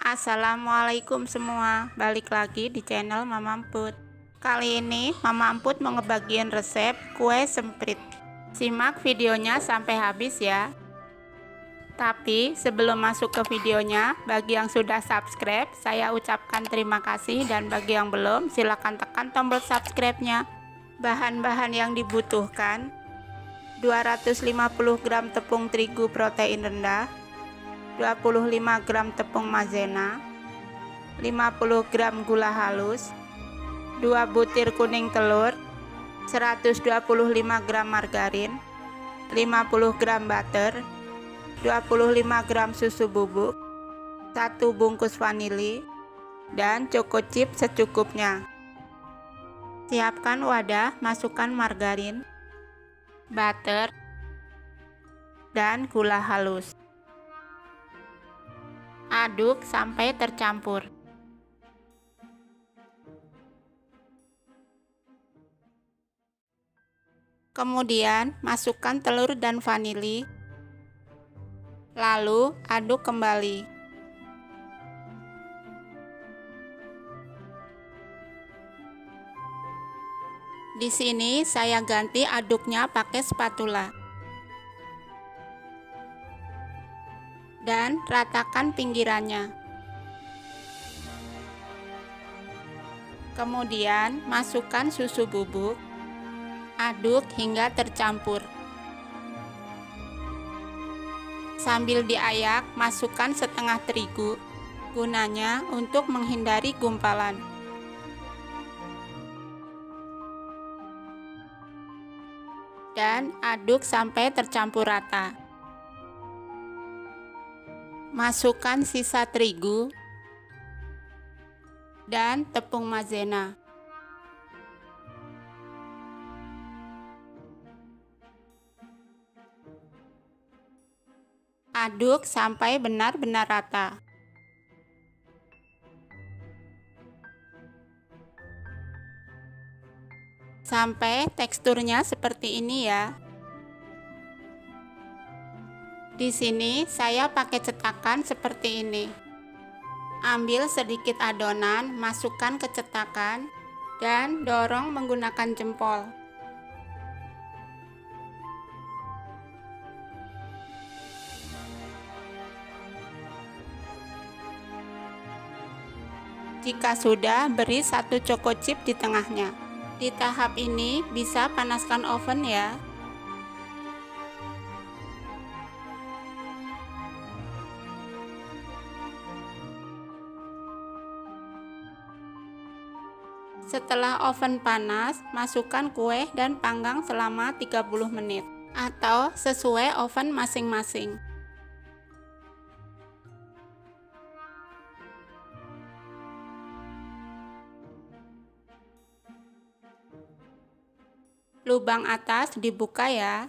Assalamualaikum semua, balik lagi di channel Mama Emput. Kali ini Mama Emput mau ngebagiin resep kue semprit. Simak videonya sampai habis ya. Tapi sebelum masuk ke videonya, bagi yang sudah subscribe, saya ucapkan terima kasih, dan bagi yang belum, silahkan tekan tombol subscribe-nya. Bahan-bahan yang dibutuhkan: 250 gram tepung terigu protein rendah, 25 gram tepung maizena, 50 gram gula halus, 2 butir kuning telur, 125 gram margarin, 50 gram butter, 25 gram susu bubuk, 1 bungkus vanili, dan choco chip secukupnya. Siapkan wadah, masukkan margarin, butter, dan gula halus. Aduk sampai tercampur. Kemudian masukkan telur dan vanili, lalu aduk kembali. Di sini saya ganti aduknya pakai spatula. Dan ratakan pinggirannya. Kemudian masukkan susu bubuk, aduk hingga tercampur. Sambil diayak, masukkan setengah terigu, gunanya untuk menghindari gumpalan. Dan aduk sampai tercampur rata. Masukkan sisa terigu dan tepung maizena. Aduk sampai benar-benar rata. Sampai teksturnya seperti ini ya. Di sini saya pakai cetakan seperti ini. Ambil sedikit adonan, masukkan ke cetakan, dan dorong menggunakan jempol. Jika sudah, beri 1 choco chip di tengahnya. Di tahap ini bisa panaskan oven ya. Setelah oven panas, masukkan kue dan panggang selama 30 menit atau sesuai oven masing-masing. Lubang atas dibuka ya.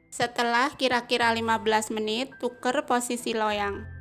Setelah kira-kira 15 menit, tuker posisi loyang.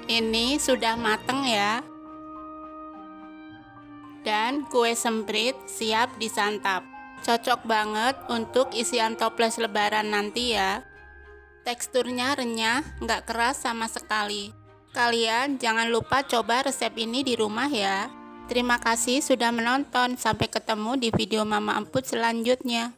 Ini sudah mateng ya. Dan kue semprit siap disantap. Cocok banget untuk isian toples lebaran nanti ya. Teksturnya renyah, nggak keras sama sekali. Kalian jangan lupa coba resep ini di rumah ya. Terima kasih sudah menonton. Sampai ketemu di video Mama Emput selanjutnya.